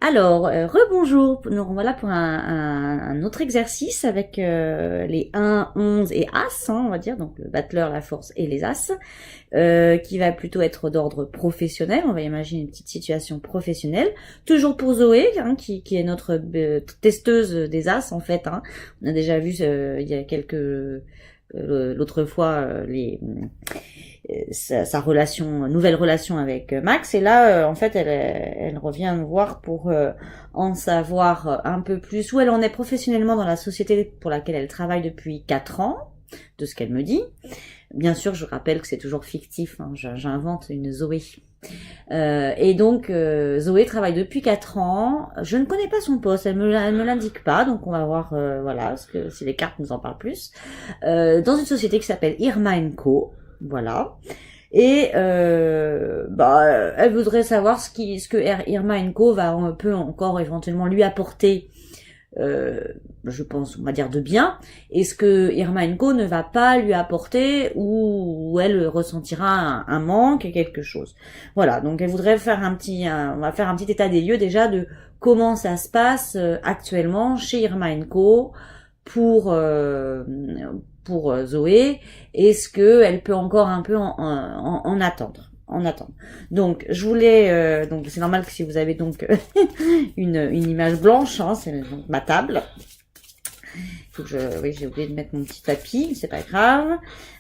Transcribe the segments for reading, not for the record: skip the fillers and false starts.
Alors, rebonjour, nous voilà pour un autre exercice avec les 1, 11 et As, hein, on va dire, donc le battleur, la force et les As, qui va plutôt être d'ordre professionnel, on va imaginer une petite situation professionnelle, toujours pour Zoé, hein, qui est notre testeuse des As en fait, hein. On a déjà vu il y a l'autre fois sa relation, nouvelle relation avec Max. Et là, en fait, elle revient me voir pour en savoir un peu plus où elle en est professionnellement dans la société pour laquelle elle travaille depuis 4 ans, de ce qu'elle me dit. Bien sûr, je rappelle que c'est toujours fictif, hein, j'invente une Zoé. Et donc, Zoé travaille depuis 4 ans. Je ne connais pas son poste, elle me l'indique pas, donc on va voir, voilà, si les cartes nous en parlent plus. Dans une société qui s'appelle Irma Co. Voilà. Et elle voudrait savoir ce que Irma Co peut encore éventuellement lui apporter, je pense, on va dire de bien, et ce que Irma Co ne va pas lui apporter, où elle ressentira un manque et quelque chose. Voilà, donc elle voudrait faire on va faire un petit état des lieux déjà de comment ça se passe actuellement chez Irma Co pour Zoé. Est-ce que elle peut encore un peu en attendre? Donc je voulais donc c'est normal que si vous avez donc une image blanche, hein, c'est donc ma table. Faut que oui, j'ai oublié de mettre mon petit tapis, c'est pas grave.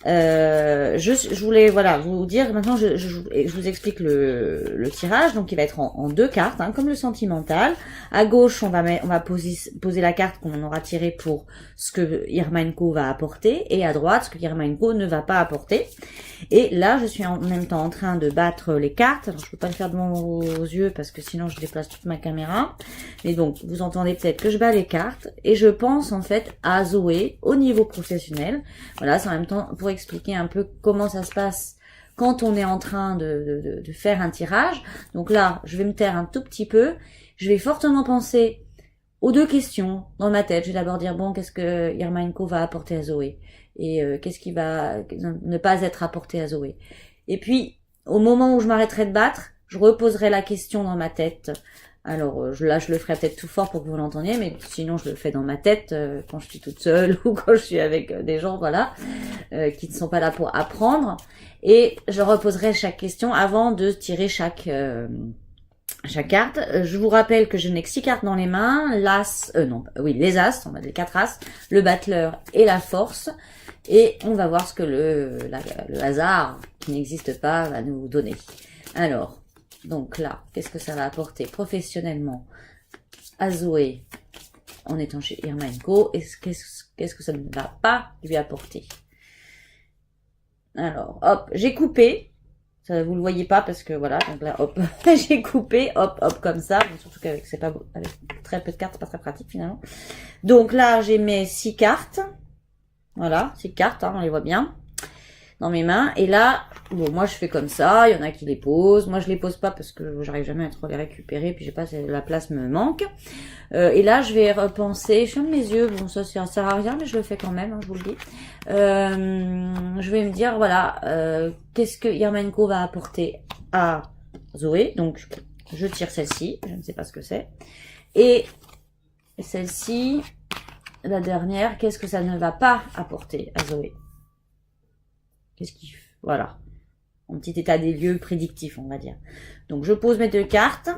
Je voulais voilà vous dire maintenant, je vous explique le tirage. Donc il va être en 2 cartes, hein, comme le sentimental. À gauche, on va poser la carte qu'on aura tirée pour ce que Irma Co va apporter, et à droite ce que Irma Co ne va pas apporter. Et là, je suis en même temps en train de battre les cartes. Alors, je peux pas le faire devant vos yeux parce que sinon je déplace toute ma caméra. Mais donc, vous entendez peut-être que je bats les cartes, et je pense en fait à Zoé au niveau professionnel. Voilà, c'est en même temps pour expliquer un peu comment ça se passe quand on est en train de faire un tirage. Donc là, je vais me taire un tout petit peu. Je vais fortement penser aux 2 questions dans ma tête. Je vais d'abord dire, bon, qu'est-ce que Irma Co va apporter à Zoé? Et qu'est-ce qui va ne pas être apporté à Zoé? Et puis, au moment où je m'arrêterai de battre, je reposerai la question dans ma tête. Alors là, je le ferai peut-être tout fort pour que vous l'entendiez, mais sinon je le fais dans ma tête quand je suis toute seule ou quand je suis avec des gens, voilà, qui ne sont pas là pour apprendre. Et je reposerai chaque question avant de tirer chaque carte. Je vous rappelle que je n'ai que 6 cartes dans les mains, les As, on va dire les 4 As, le battleur et la force. Et on va voir ce que le hasard, qui n'existe pas, va nous donner. Alors, donc là, qu'est-ce que ça va apporter professionnellement à Zoé en étant chez Irma Co, et qu'est-ce que ça ne va pas lui apporter? Alors, hop, j'ai coupé. Ça, vous le voyez pas parce que voilà, donc là, hop, j'ai coupé, hop, comme ça. Surtout qu'avec avec très peu de cartes, c'est pas très pratique finalement. Donc là, j'ai mes 6 cartes. Voilà, 6 cartes, hein, on les voit bien dans mes mains. Et là, bon, moi je fais comme ça, il y en a qui les posent. Moi je les pose pas parce que j'arrive jamais à trop les récupérer, puis j'ai pas, la place me manque. Et là, je vais repenser, je ferme mes yeux, bon ça sert à rien, mais je le fais quand même, hein, je vous le dis. Je vais me dire, voilà, qu'est-ce que Irma Co va apporter à Zoé. Donc je tire celle-ci, je ne sais pas ce que c'est. Et celle-ci, la dernière, qu'est-ce que ça ne va pas apporter à Zoé? Voilà. Un petit état des lieux prédictif, on va dire. Donc, je pose mes 2 cartes.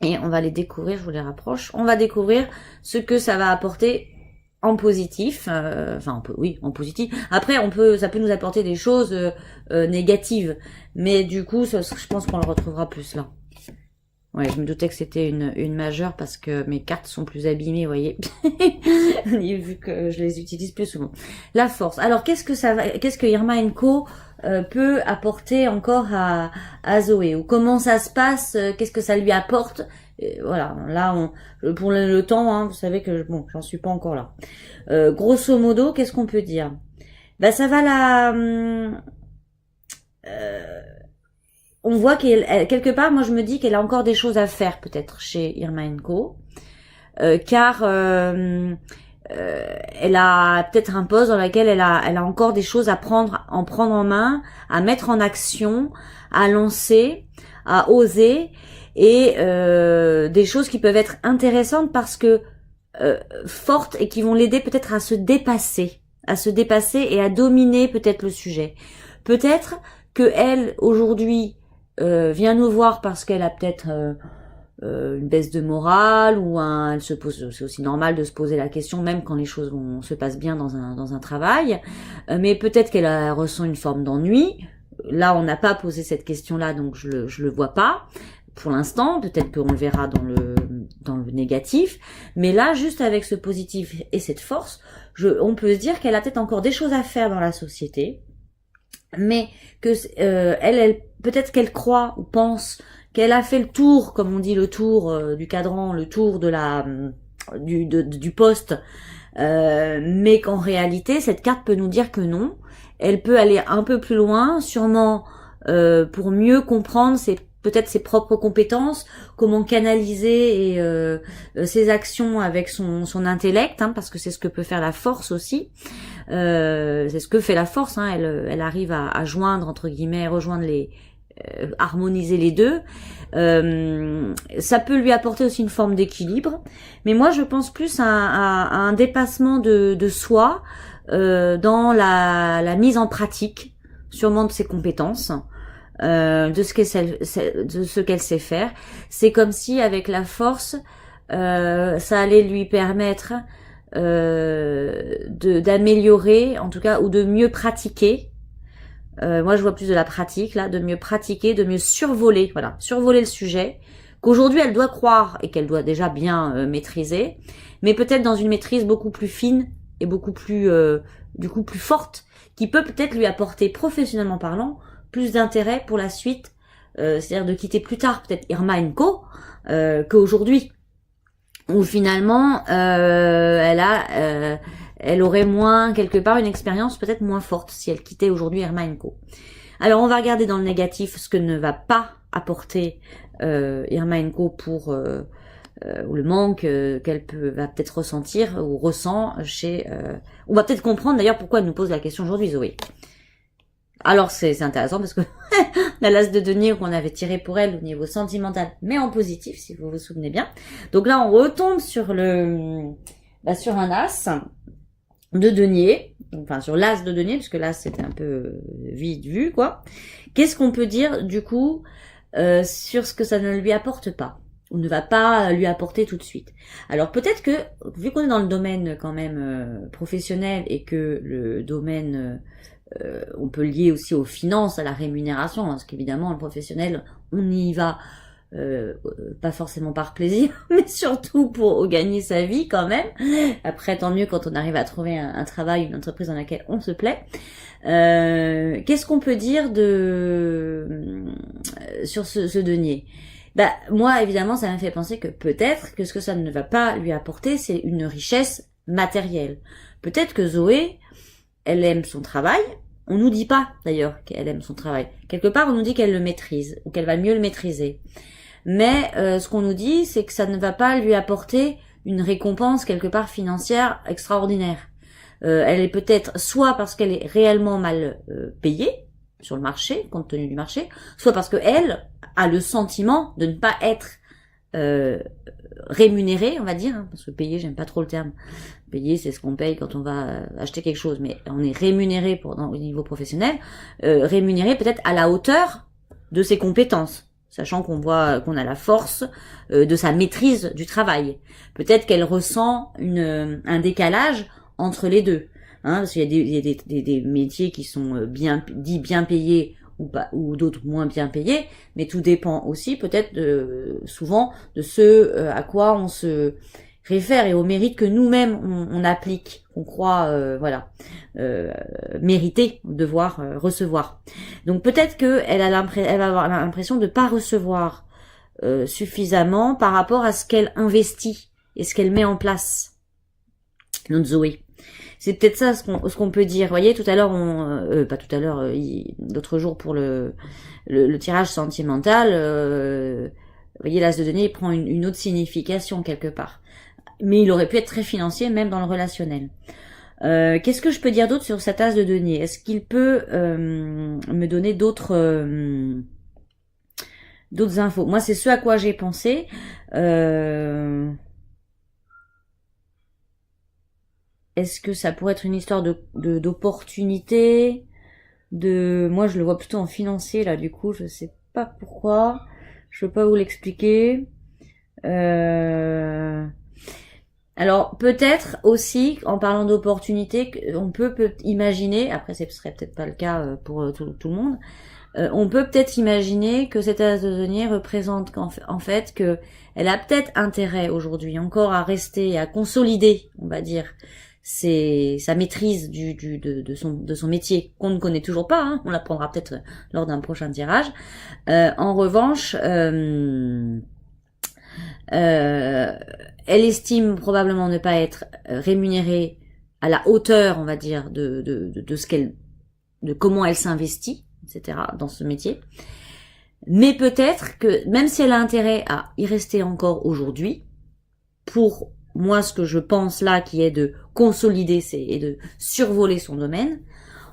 Et on va les découvrir, je vous les rapproche. On va découvrir ce que ça va apporter en positif. En positif. Après, ça peut nous apporter des choses négatives. Mais du coup, je pense qu'on le retrouvera plus là. Ouais, je me doutais que c'était une majeure parce que mes cartes sont plus abîmées, vous voyez. Vu que je les utilise plus souvent. La force. Alors, qu'est-ce que Irma Co peut apporter encore à Zoé? Ou comment ça se passe? Qu'est-ce que ça lui apporte? Voilà. Là, pour le temps, hein, vous savez que j'en suis pas encore là. Grosso modo, qu'est-ce qu'on peut dire? Bah, ça va on voit quelque part, moi je me dis qu'elle a encore des choses à faire peut-être chez Irma Co, car elle a peut-être un poste dans lequel elle a encore des choses à prendre en main, à mettre en action, à lancer, à oser et des choses qui peuvent être intéressantes parce que fortes et qui vont l'aider peut-être à se dépasser et à dominer peut-être le sujet. Peut-être que elle aujourd'hui vient nous voir parce qu'elle a peut-être une baisse de morale ou elle se pose, c'est aussi normal de se poser la question même quand les choses se passent bien dans un travail, mais peut-être qu'elle ressent une forme d'ennui. Là, on n'a pas posé cette question-là, donc je le vois pas pour l'instant. Peut-être qu'on le verra dans le négatif, mais là, juste avec ce positif et cette force, on peut se dire qu'elle a peut-être encore des choses à faire dans la société, mais que elle peut-être qu'elle croit ou pense qu'elle a fait le tour, comme on dit, le tour du cadran, le tour de du poste, mais qu'en réalité, cette carte peut nous dire que non. Elle peut aller un peu plus loin, sûrement pour mieux comprendre peut-être ses propres compétences, comment canaliser ses actions avec son intellect, hein, parce que c'est ce que peut faire la force aussi. C'est ce que fait la force, hein, elle arrive à joindre, entre guillemets, rejoindre harmoniser les deux. Ça peut lui apporter aussi une forme d'équilibre, mais moi je pense plus à un dépassement de soi dans la mise en pratique, sûrement de ses compétences, de ce qu'elle sait faire. C'est comme si avec la force, ça allait lui permettre d'améliorer, en tout cas, ou de mieux pratiquer. Moi, je vois plus de la pratique, là, de mieux pratiquer, de mieux survoler, voilà, survoler le sujet, qu'aujourd'hui elle doit croire et qu'elle doit déjà bien maîtriser, mais peut-être dans une maîtrise beaucoup plus fine et beaucoup plus, du coup, plus forte, qui peut peut-être lui apporter, professionnellement parlant, plus d'intérêt pour la suite, c'est-à-dire de quitter plus tard, peut-être Irma Co, qu'aujourd'hui, où finalement, elle aurait moins, quelque part, une expérience peut-être moins forte si elle quittait aujourd'hui Irma Co. Alors, on va regarder dans le négatif ce que ne va pas apporter Irma Co pour ou le manque qu'elle va peut-être ressentir ou ressent chez... On va peut-être comprendre d'ailleurs pourquoi elle nous pose la question aujourd'hui, Zoé. Alors, c'est intéressant parce que la l'as de denier qu'on avait tiré pour elle au niveau sentimental, mais en positif, si vous vous souvenez bien. Donc là, on retombe sur sur un as de denier, enfin sur l'as de denier, puisque là c'était un peu vite vu, quoi. Qu'est-ce qu'on peut dire du coup sur ce que ça ne lui apporte pas ou ne va pas lui apporter tout de suite? Alors peut-être que vu qu'on est dans le domaine quand même professionnel et que le domaine on peut lier aussi aux finances, à la rémunération, hein, parce qu'évidemment le professionnel on y va pas forcément par plaisir, mais surtout pour gagner sa vie quand même. Après, tant mieux quand on arrive à trouver un travail, une entreprise dans laquelle on se plaît. Qu'est-ce qu'on peut dire sur ce denier? Bah, moi, évidemment, ça m'a fait penser que peut-être que ce que ça ne va pas lui apporter, c'est une richesse matérielle. Peut-être que Zoé, elle aime son travail. On nous dit pas, d'ailleurs, qu'elle aime son travail. Quelque part, on nous dit qu'elle le maîtrise, ou qu'elle va mieux le maîtriser. Mais ce qu'on nous dit, c'est que ça ne va pas lui apporter une récompense quelque part financière extraordinaire. Elle est peut-être soit parce qu'elle est réellement mal payée sur le marché, compte tenu du marché, soit parce que elle a le sentiment de ne pas être rémunérée, on va dire, hein, parce que payer, j'aime pas trop le terme. Payer, c'est ce qu'on paye quand on va acheter quelque chose, mais on est rémunéré au niveau professionnel, rémunéré peut-être à la hauteur de ses compétences. Sachant qu'on voit qu'on a la force de sa maîtrise du travail. Peut-être qu'elle ressent un décalage entre les deux. Hein, parce qu'il y a des métiers qui sont bien payés ou d'autres moins bien payés, mais tout dépend aussi peut-être souvent de ce à quoi on se réfère et au mérite que nous-mêmes on applique, qu'on croit mériter, devoir recevoir. Donc peut-être que elle va avoir l'impression de pas recevoir suffisamment par rapport à ce qu'elle investit et ce qu'elle met en place. Notre Zoé. C'est peut-être ça ce qu'on peut dire. Vous voyez, tout à l'heure, pas tout à l'heure, l'autre jour pour le tirage sentimental, vous voyez, l'as de denier, il prend une autre signification quelque part. Mais il aurait pu être très financier, même dans le relationnel. Qu'est-ce que je peux dire d'autre sur cet as de denier? Est-ce qu'il peut me donner d'autres d'autres infos. Moi, c'est ce à quoi j'ai pensé. Est-ce que ça pourrait être une histoire d'opportunité, moi je le vois plutôt en financier là, du coup, je sais pas pourquoi. Je peux pas vous l'expliquer. Alors peut-être aussi, en parlant d'opportunité, on peut imaginer, après ce serait peut-être pas le cas pour tout le monde, on peut peut-être imaginer que cet as de denier représente en fait que elle a peut-être intérêt aujourd'hui encore à rester, à consolider, on va dire, sa maîtrise de son métier qu'on ne connaît toujours pas, hein, on l'apprendra peut-être lors d'un prochain tirage. En revanche, elle estime probablement ne pas être rémunérée à la hauteur, on va dire, de ce qu'elle, de comment elle s'investit, etc., dans ce métier. Mais peut-être que, même si elle a intérêt à y rester encore aujourd'hui, pour moi, ce que je pense là, qui est de consolider et de survoler son domaine,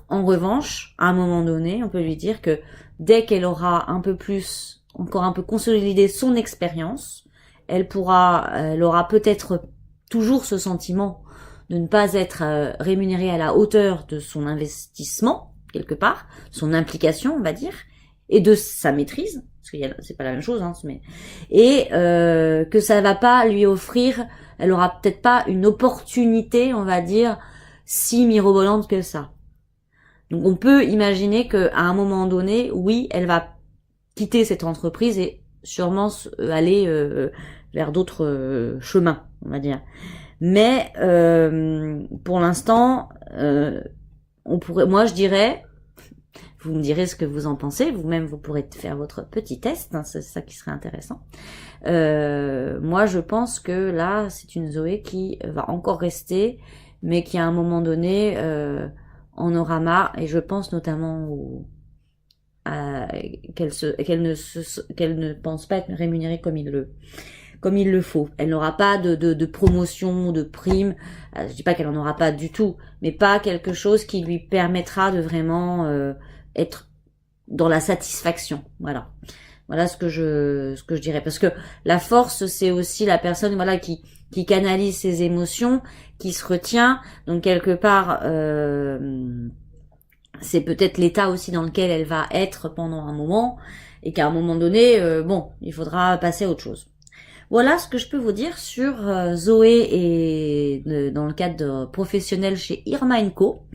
en revanche, à un moment donné, on peut lui dire que dès qu'elle aura un peu plus, encore un peu consolidé son expérience, elle aura peut-être toujours ce sentiment de ne pas être rémunérée à la hauteur de son investissement, quelque part, son implication, on va dire, et de sa maîtrise, parce que c'est pas la même chose, hein, et que ça va pas lui offrir, elle aura peut-être pas une opportunité, on va dire, si mirobolante que ça. Donc on peut imaginer que à un moment donné, oui, elle va quitter cette entreprise et sûrement aller vers d'autres chemins, on va dire. Mais pour l'instant, moi je dirais, vous me direz ce que vous en pensez, vous-même vous pourrez faire votre petit test, hein, c'est ça qui serait intéressant. Moi je pense que là c'est une Zoé qui va encore rester, mais qui à un moment donné en aura marre, et je pense notamment qu'elle ne pense pas être rémunérée comme il le faut. Elle n'aura pas de promotion, de prime. Je dis pas qu'elle en aura pas du tout, mais pas quelque chose qui lui permettra de vraiment être dans la satisfaction. Voilà ce que je dirais, parce que la force, c'est aussi la personne, voilà, qui canalise ses émotions, qui se retient. Donc quelque part, c'est peut-être l'état aussi dans lequel elle va être pendant un moment, et qu'à un moment donné, il faudra passer à autre chose. Voilà ce que je peux vous dire sur Zoé et dans le cadre professionnel chez Irma & Co.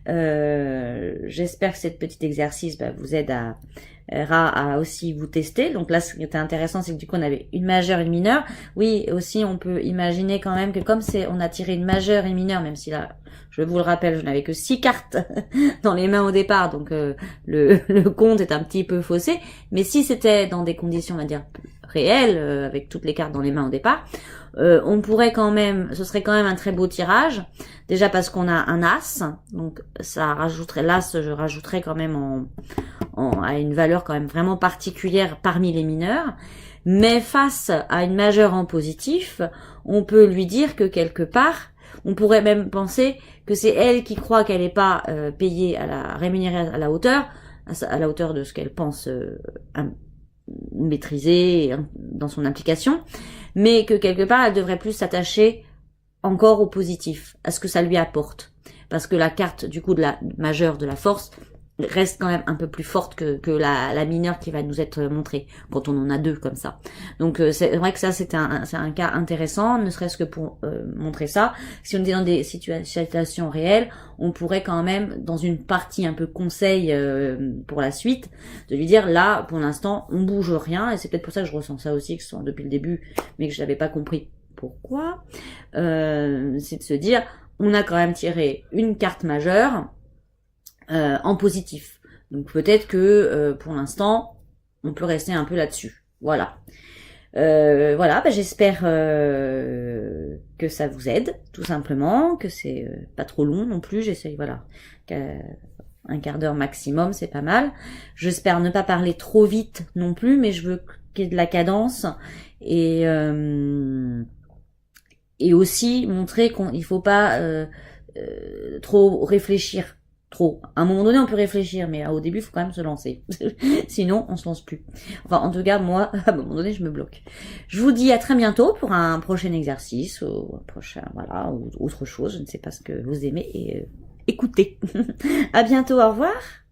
J'espère que cette petite exercice vous aide à aussi vous tester. Donc là, ce qui était intéressant, c'est que du coup, on avait une majeure et une mineure. Oui, aussi, on peut imaginer quand même que comme on a tiré une majeure et une mineure, même si là, je vous le rappelle, je n'avais que 6 cartes dans les mains au départ, donc le compte est un petit peu faussé. Mais si c'était dans des conditions, on va dire, réelles, avec toutes les cartes dans les mains au départ, on pourrait quand même, ce serait quand même un très beau tirage. Déjà parce qu'on a un as, donc ça rajouterait, l'as, je rajouterais quand même à une valeur quand même vraiment particulière parmi les mineurs. Mais face à une majeure en positif, on peut lui dire que quelque part, on pourrait même penser que c'est elle qui croit qu'elle n'est pas payée rémunérée à la hauteur de ce qu'elle pense maîtriser dans son implication, mais que quelque part elle devrait plus s'attacher encore au positif, à ce que ça lui apporte, parce que la carte du coup de la majeure de la force reste quand même un peu plus forte que la mineure qui va nous être montrée quand on en a deux comme ça. Donc c'est vrai que ça c'est un cas intéressant, ne serait-ce que pour montrer ça. Si on était dans des situations réelles, on pourrait quand même, dans une partie un peu conseil pour la suite, de lui dire là pour l'instant on bouge rien, et c'est peut-être pour ça que je ressens ça aussi, que ce soit depuis le début, mais que je n'avais pas compris pourquoi. C'est de se dire on a quand même tiré une carte majeure en positif. Donc peut-être que pour l'instant, on peut rester un peu là-dessus. Voilà. J'espère que ça vous aide, tout simplement, que c'est pas trop long non plus. J'essaye, un quart d'heure maximum, c'est pas mal. J'espère ne pas parler trop vite non plus, mais je veux qu'il y ait de la cadence et aussi montrer qu'il faut pas trop réfléchir trop. À un moment donné, on peut réfléchir, mais au début, il faut quand même se lancer. Sinon, on se lance plus. Enfin, en tout cas, moi, à un moment donné, je me bloque. Je vous dis à très bientôt pour un prochain exercice, ou un prochain, voilà, ou autre chose. Je ne sais pas ce que vous aimez et écoutez. À bientôt, au revoir.